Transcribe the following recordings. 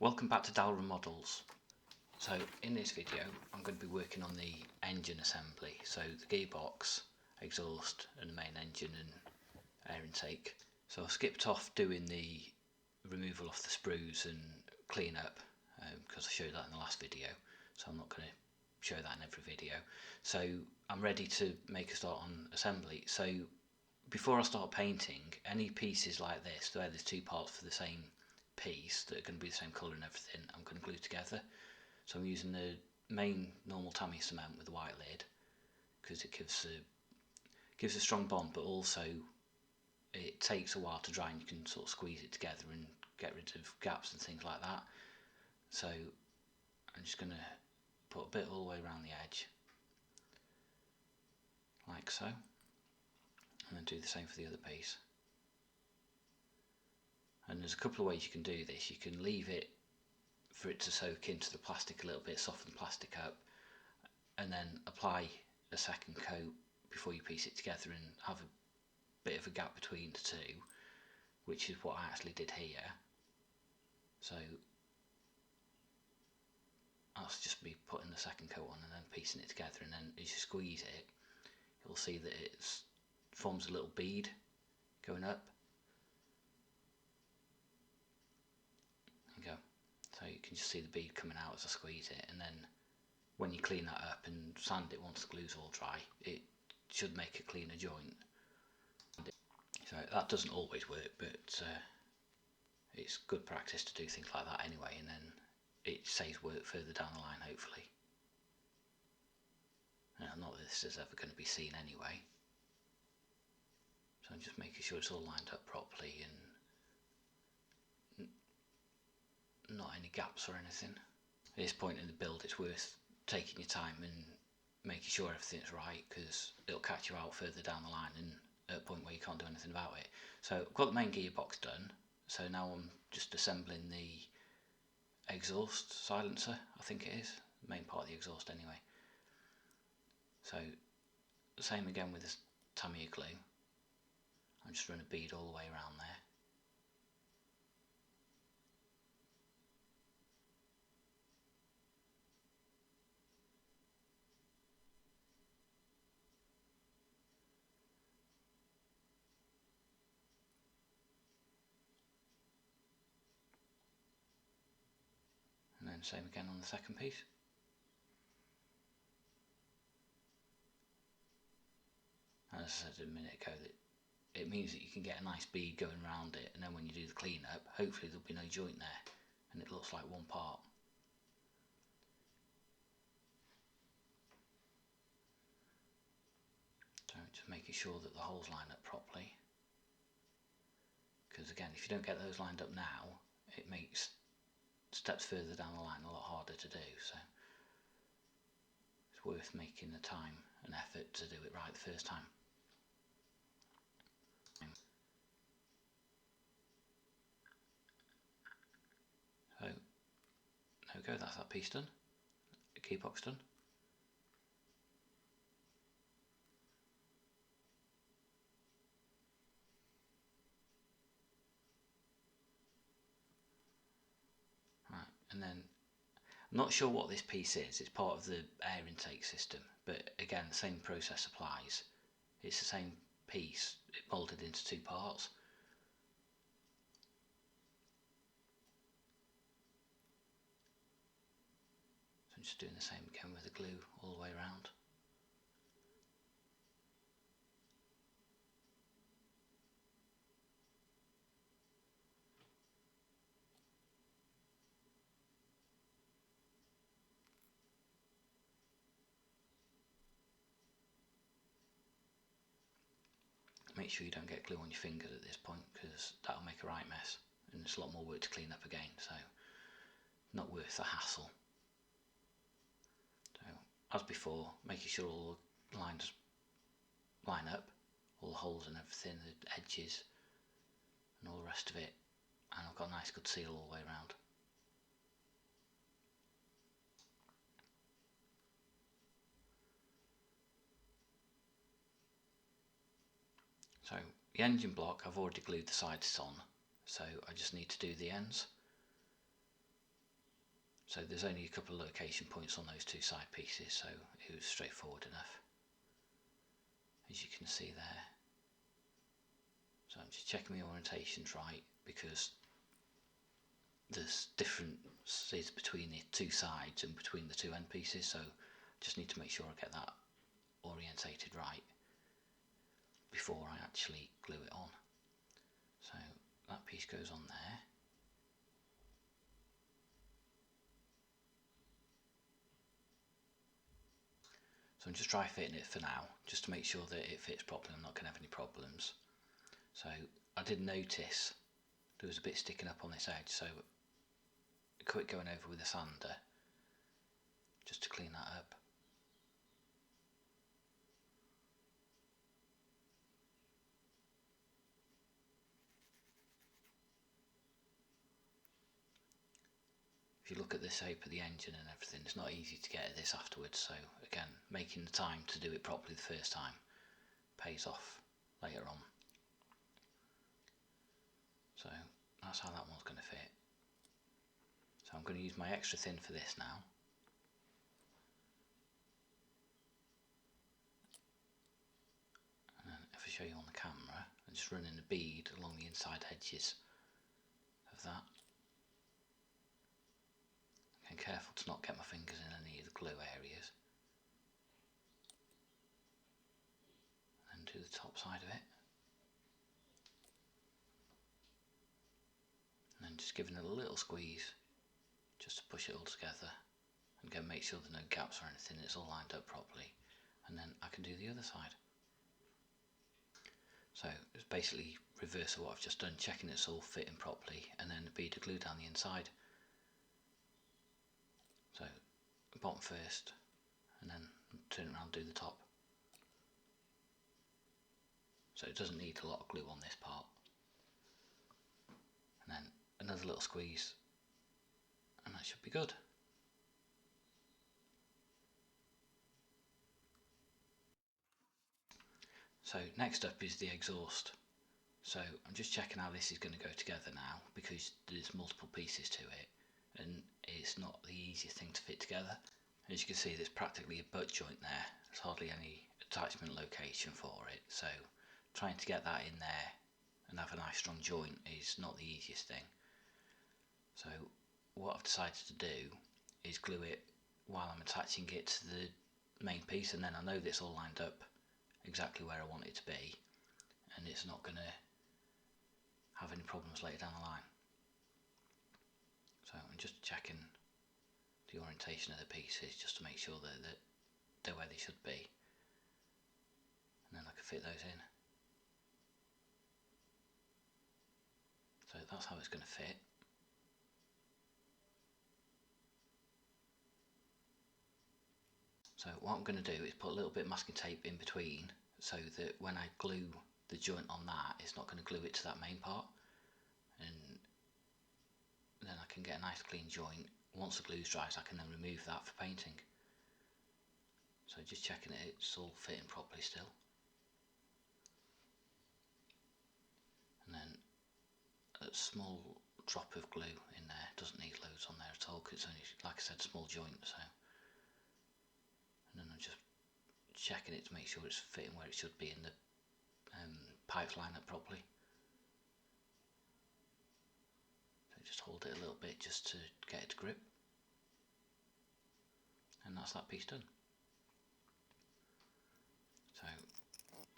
Welcome back to Dalron Models. So in this video I'm going to be working on the engine assembly, so the gearbox, exhaust and the main engine and air intake. So I skipped off doing the removal of the sprues and clean up because I showed that in the last video, so I'm not going to show that in every video. So I'm ready to make a start on assembly. So before I start painting, any pieces like this, where there's two parts for the same piece that are going to be the same colour and everything, I'm going to glue together. So I'm using the main normal Tamiya cement with the white lid because it gives a strong bond, but also it takes a while to dry and you can sort of squeeze it together and get rid of gaps and things like that. So I'm just going to put a bit all the way around the edge like so, and then do the same for the other piece. And there's a couple of ways you can do this. You can leave it for it to soak into the plastic a little bit, soften the plastic up, and then apply a second coat before you piece it together and have a bit of a gap between the two, which is what I actually did here. So that's just me putting the second coat on and then piecing it together, and then as you squeeze it, you'll see that it forms a little bead going up. There you go. So you can just see the bead coming out as I squeeze it, and then when you clean that up and sand it once the glue's all dry, it should make a cleaner joint. So that doesn't always work, but it's good practice to do things like that anyway, and then it saves work further down the line, hopefully. Not that this is ever going to be seen anyway. So I'm just making sure it's all lined up properly and not any gaps or anything. At this point in the build it's worth taking your time and making sure everything's right, because it'll catch you out further down the line and at a point where you can't do anything about it. So I've got the main gearbox done, so now I'm just assembling the exhaust silencer, I think it is, the main part of the exhaust anyway. So the same again with this Tamiya glue. I'm just running a bead all the way around there. And then same again on the second piece. And as I said a minute ago, that it means that you can get a nice bead going around it, and then when you do the clean up, hopefully there'll be no joint there and it looks like one part. So just making sure that the holes line up properly, because again, if you don't get those lined up now, it makes steps further down the line a lot harder to do. So it's worth making the time and effort to do it right the first time. So there we go, that's that piece done, the gearbox done. Right, and then I'm not sure what this piece is. It's part of the air intake system, but again the same process applies. It's the same piece, it moulded into two parts. So I'm just doing the same again with the glue all the way around. Make sure you don't get glue on your fingers at this point, because that'll make a right mess and it's a lot more work to clean up again, so not worth the hassle. So as before, making sure all the lines line up, all the holes and everything, the edges and all the rest of it, and I've got a nice good seal all the way around. So the engine block, I've already glued the sides on, so I just need to do the ends. So there's only a couple of location points on those two side pieces, so it was straightforward enough, as you can see there. So I'm just checking the orientation's right, because there's differences between the two sides and between the two end pieces, so just need to make sure I get that orientated right before I actually glue it on. So that piece goes on there. So I'm just dry fitting it for now, just to make sure that it fits properly. I'm not going to have any problems. So I did notice there was a bit sticking up on this edge, so a quick going over with a sander just to clean that up. If you look at the shape of the engine and everything, it's not easy to get at this afterwards, so again, making the time to do it properly the first time pays off later on. So that's how that one's going to fit. So I'm going to use my extra thin for this now. And then if I show you on the camera, I'm just running a bead along the inside edges of that. And careful to not get my fingers in any of the glue areas. And do the top side of it. And then just giving it a little squeeze just to push it all together. And again, make sure there's no gaps or anything, it's all lined up properly. And then I can do the other side. So it's basically reverse of what I've just done, checking it's all fitting properly, and then a bead of glue down the inside. So bottom first, and then turn it around and do the top. So it doesn't need a lot of glue on this part. And then another little squeeze, and that should be good. So next up is the exhaust. So I'm just checking how this is going to go together now, because there's multiple pieces to it and it's not the easiest thing to fit together. As you can see, there's practically a butt joint there. There's hardly any attachment location for it, so trying to get that in there and have a nice strong joint is not the easiest thing. So what I've decided to do is glue it while I'm attaching it to the main piece, and then I know that it's all lined up exactly where I want it to be, and it's not going to have any problems later down the line. So I'm just checking the orientation of the pieces just to make sure that they're where they should be, and then I can fit those in. So that's how it's going to fit. So what I'm going to do is put a little bit of masking tape in between, so that when I glue the joint on that, it's not going to glue it to that main part, and then I can get a nice clean joint. Once the glue's dries, I can then remove that for painting. So just checking that it's all fitting properly still. And then a small drop of glue in there, doesn't need loads on there at all, because it's only, like I said, small joint. So, and then I'm just checking it to make sure it's fitting where it should be, and the pipes line up properly. So just hold it a little bit just to get it to grip, and that's that piece done. So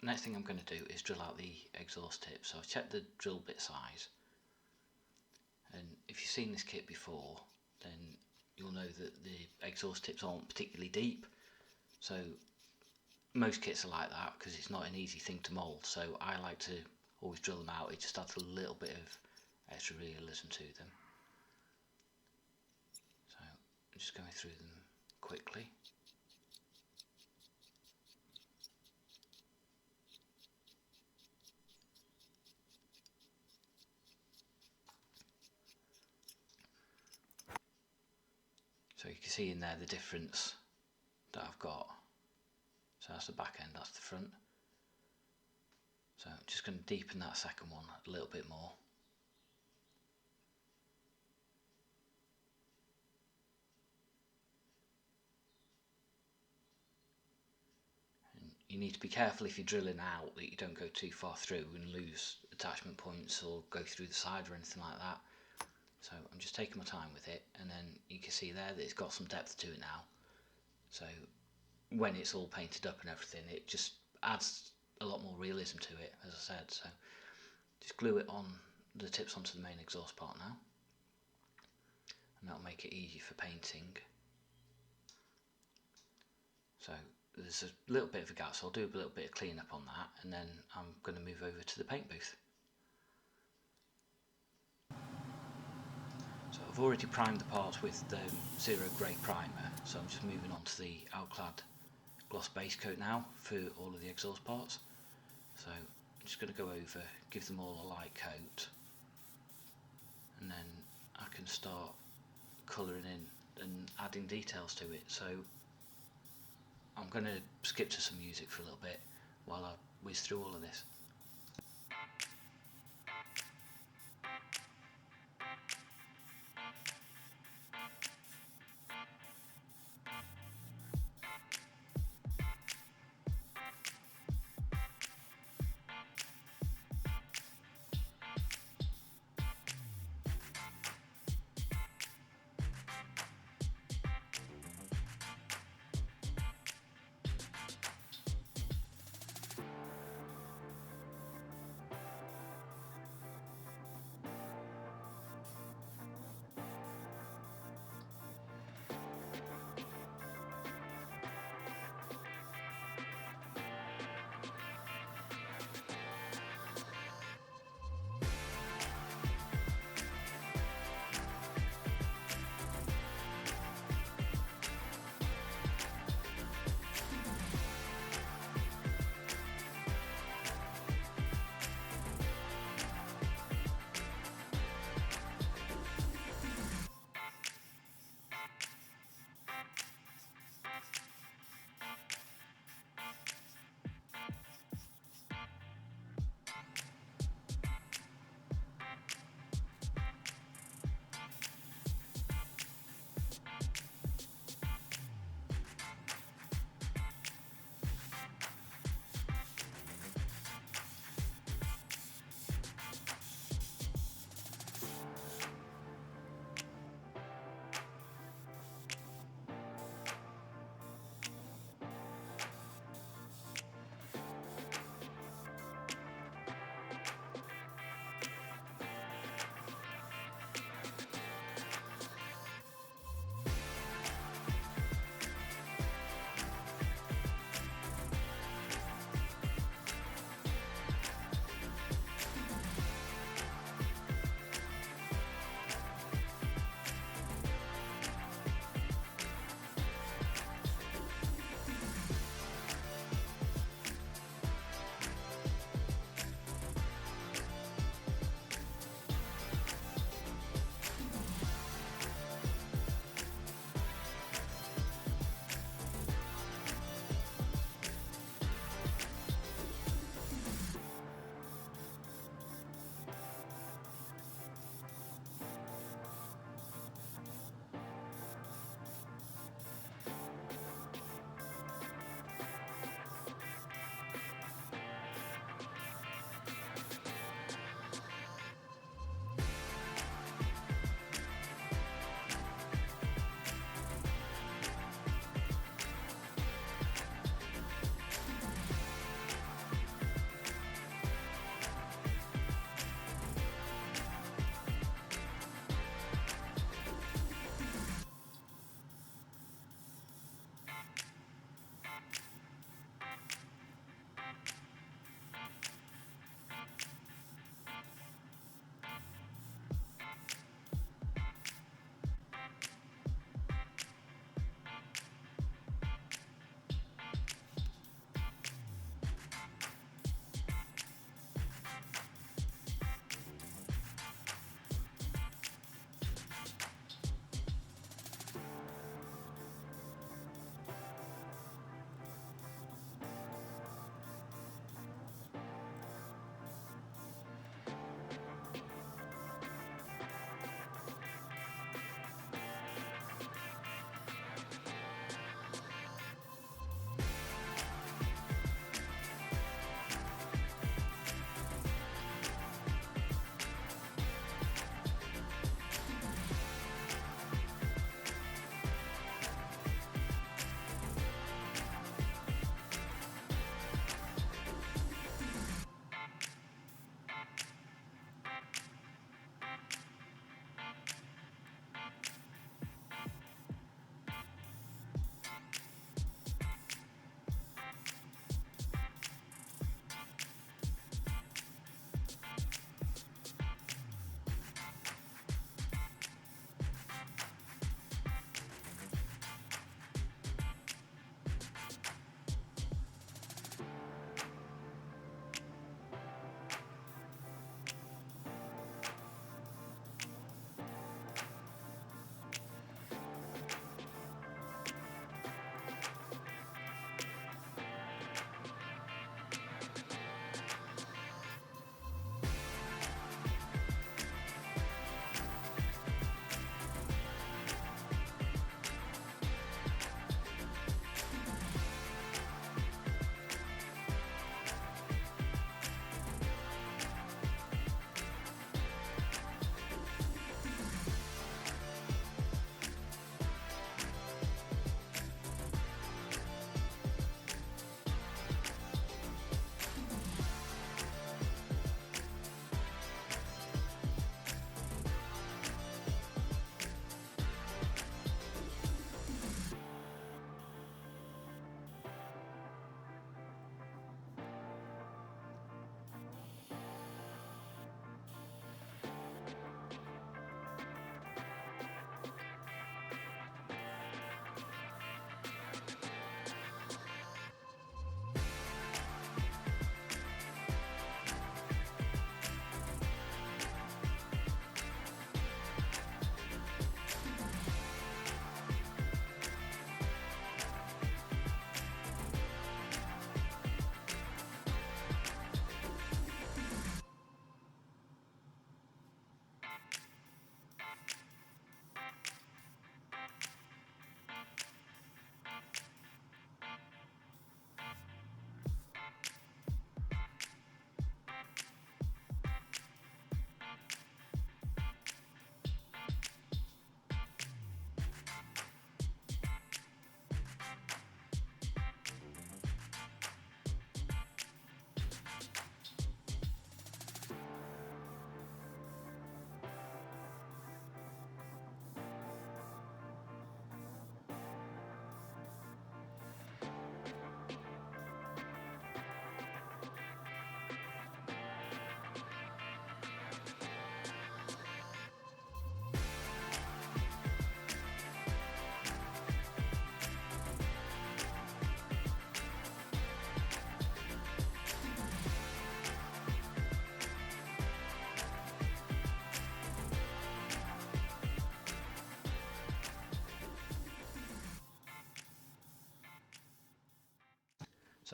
next thing I'm going to do is drill out the exhaust tip. So I've checked the drill bit size, and if you've seen this kit before, then you'll know that the exhaust tips aren't particularly deep. So most kits are like that because it's not an easy thing to mould, so I like to always drill them out. It just adds a little bit of extra realism to them. So I'm just going through them quickly. So you can see in there the difference that I've got. So that's the back end, that's the front. So I'm just going to deepen that second one a little bit more. you need to be careful if you're drilling out that you don't go too far through and lose attachment points or go through the side or anything like that. So I'm just taking my time with it, and then you can see there that it's got some depth to it now. So when it's all painted up and everything, it just adds a lot more realism to it, as I said. So just glue it on, the tips onto the main exhaust part now, and that'll make it easy for painting. So there's a little bit of a gap, so I'll do a little bit of clean up on that, and then I'm going to move over to the paint booth. So I've already primed the parts with the Zero Grey primer, so I'm just moving on to the Alclad gloss base coat now for all of the exhaust parts. So I'm just going to go over, give them all a light coat, and then I can start colouring in and adding details to it. So I'm going to skip to some music for a little bit while I whiz through all of this.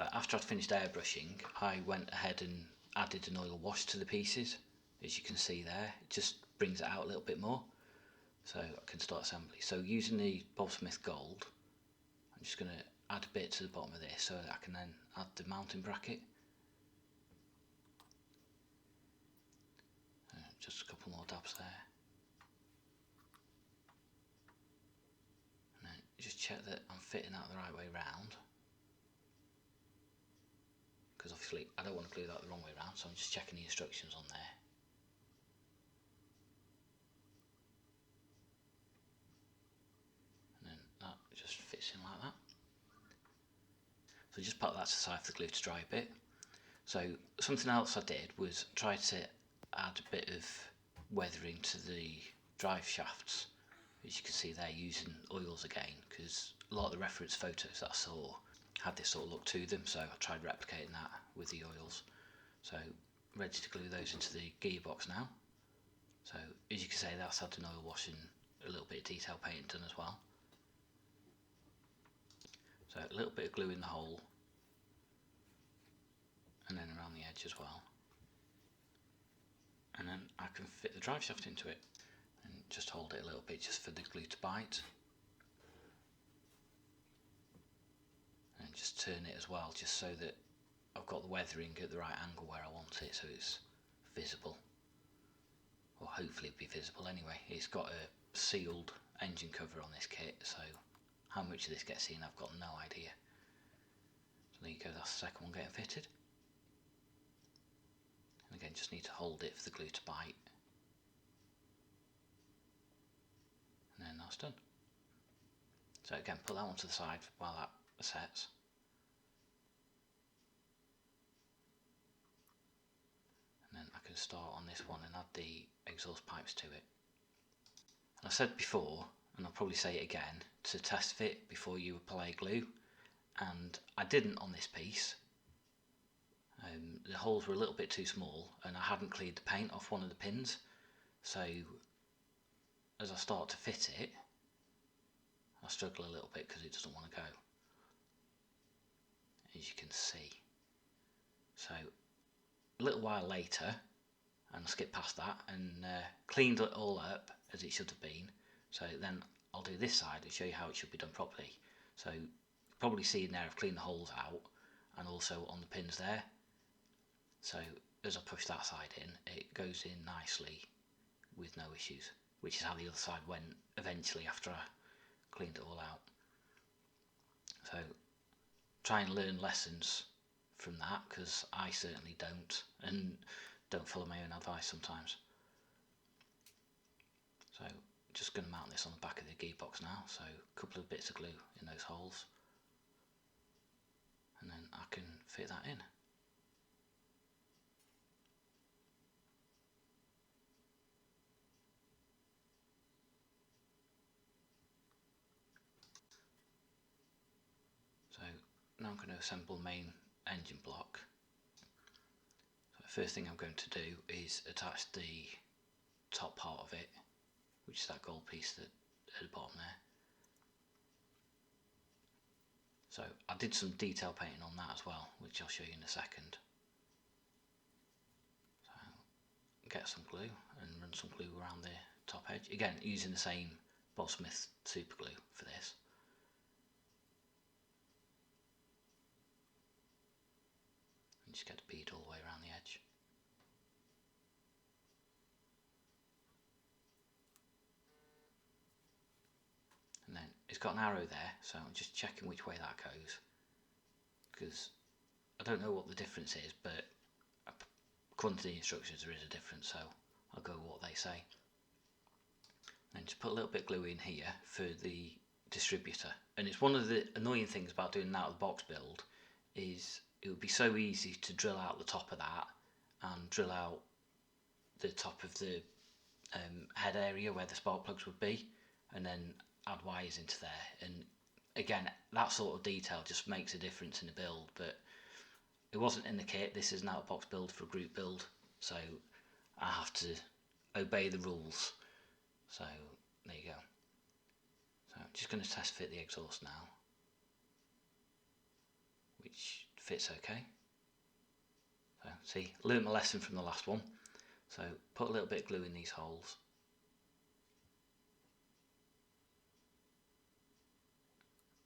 So after I'd finished airbrushing, I went ahead and added an oil wash to the pieces. As you can see there, it just brings it out a little bit more. So I can start assembly. So using the Bob Smith Gold, I'm just going to add a bit to the bottom of this so that I can then add the mounting bracket. Just a couple more dabs there. And then just check that I'm fitting that the right way round. Because obviously I don't want to glue that the wrong way around, so I'm just checking the instructions on there. And then that just fits in like that. So just put that aside for the glue to dry a bit. So something else I did was try to add a bit of weathering to the drive shafts. As you can see there, using oils again, because a lot of the reference photos that I saw had this sort of look to them, so I tried replicating that with the oils. So ready to glue those into the gearbox now. So as you can see, that's had an oil wash and a little bit of detail painting done as well. So a little bit of glue in the hole and then around the edge as well. And then I can fit the drive shaft into it and just hold it a little bit just for the glue to bite. And just turn it as well, just so that I've got the weathering at the right angle where I want it, so it's visible. Or hopefully it'll be visible anyway. It's got a sealed engine cover on this kit, so how much of this gets seen I've got no idea. So there you go, that's the second one getting fitted. And again, just need to hold it for the glue to bite. And then that's done. So again, put that one to the side while that sets. And then I can start on this one and add the exhaust pipes to it. And I said before, and I'll probably say it again, to test fit before you apply glue. And I didn't on this piece. The holes were a little bit too small and I hadn't cleared the paint off one of the pins. So as I start to fit it, I struggle a little bit because it doesn't want to go, as you can see. So a little while later, and I'll skip past that, and cleaned it all up as it should have been. So then I'll do this side and show you how it should be done properly. So you probably see in there I've cleaned the holes out and also on the pins there. So as I push that side in, it goes in nicely with no issues, which is how the other side went eventually after I cleaned it all out. So try and learn lessons from that, because I certainly don't, and don't follow my own advice sometimes. So just going to mount this on the back of the gearbox now, so a couple of bits of glue in those holes, and then I can fit that in. So now I'm going to assemble the main engine block. So the first thing I'm going to do is attach the top part of it, which is that gold piece that at the bottom there. So I did some detail painting on that as well, which I'll show you in a second. So get some glue and run some glue around the top edge. Again, using the same Bob Smith super glue for this. And just get the bead all the way around the edge. And then it's got an arrow there, so I'm just checking which way that goes, because I don't know what the difference is, but according to the instructions there is a difference, so I'll go with what they say. And just put a little bit of glue in here for the distributor. And it's one of the annoying things about doing an out of the box build, is it would be so easy to drill out the top of that and drill out the top of the head area where the spark plugs would be, and then add wires into there. And again, that sort of detail just makes a difference in the build, but it wasn't in the kit. This is an out of box build for a group build, so I have to obey the rules. So there you go. So I'm just going to test fit the exhaust now, which fits okay. So see, learned my lesson from the last one. So put a little bit of glue in these holes.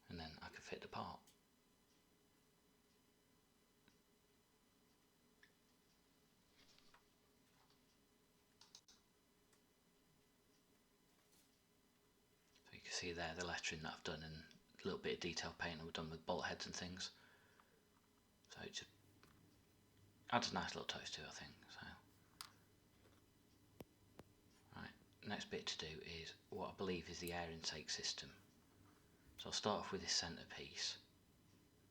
And then I can fit the part. So you can see there the lettering that I've done and a little bit of detail paint I've done with bolt heads and things. So it just adds a nice little touch to it, I think. So, right, next bit to do is what I believe is the air intake system. So I'll start off with this centre piece,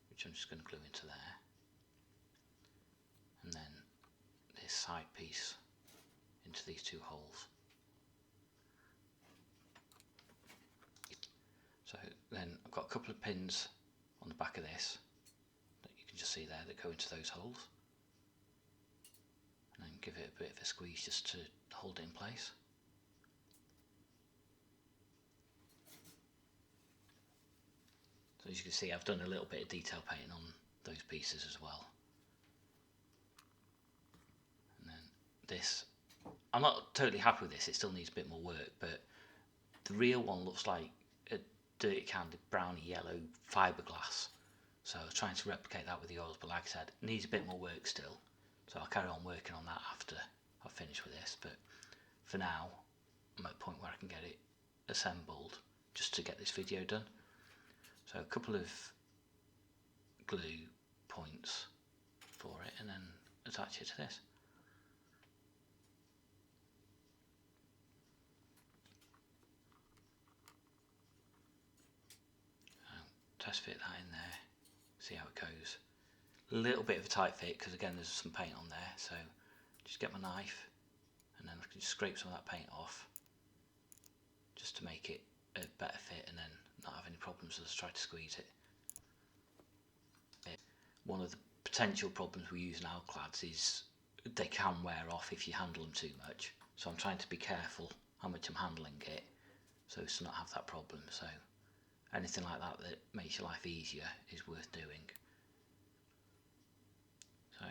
which I'm just going to glue into there, and then this side piece into these two holes. So then I've got a couple of pins on the back of this that you can just see there that go into those holes, and then give it a bit of a squeeze just to hold it in place. So as you can see, I've done a little bit of detail painting on those pieces as well. And then this, I'm not totally happy with this, it still needs a bit more work, but the real one looks like a dirty kind of browny yellow fiberglass. So I was trying to replicate that with the oils, but like I said, it needs a bit more work still. So I'll carry on working on that after I've finished with this, but for now, I'm at a point where I can get it assembled just to get this video done. So a couple of glue points for it and then attach it to this. So test fit that in there, see how it goes. A little bit of a tight fit because again there's some paint on there, so just get my knife and then I can just scrape some of that paint off just to make it a better fit and then not have any problems as I try to squeeze it. One of the potential problems we use in alclads is they can wear off if you handle them too much, so I'm trying to be careful how much I'm handling it so as to not have that problem. So anything like that that makes your life easier is worth doing. So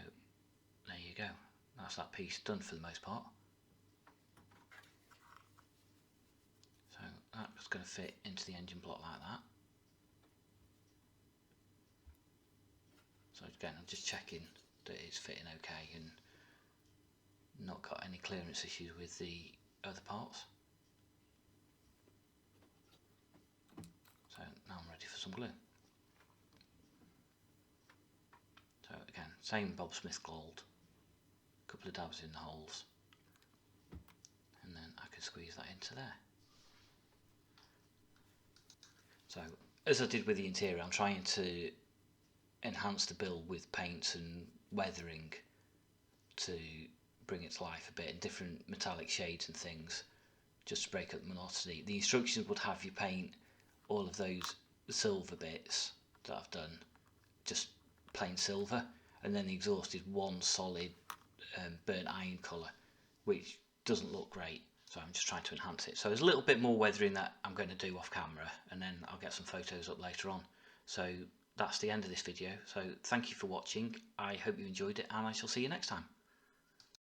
there you go, that's that piece done for the most part. So that's going to fit into the engine block like that. So again, I'm just checking that it's fitting okay and not got any clearance issues with the other parts. So now I'm ready for some glue. So again, same Bob Smith Gold, a couple of dabs in the holes, and then I can squeeze that into there. So as I did with the interior, I'm trying to enhance the build with paints and weathering to bring it to life a bit in different metallic shades and things, just to break up the monotony. The instructions would have you paint all of those silver bits that I've done just plain silver, and then the exhaust is one solid burnt iron colour, which doesn't look great, so I'm just trying to enhance it. So there's a little bit more weathering that I'm going to do off camera, and then I'll get some photos up later on. So that's the end of this video, so thank you for watching. I hope you enjoyed it and I shall see you next time.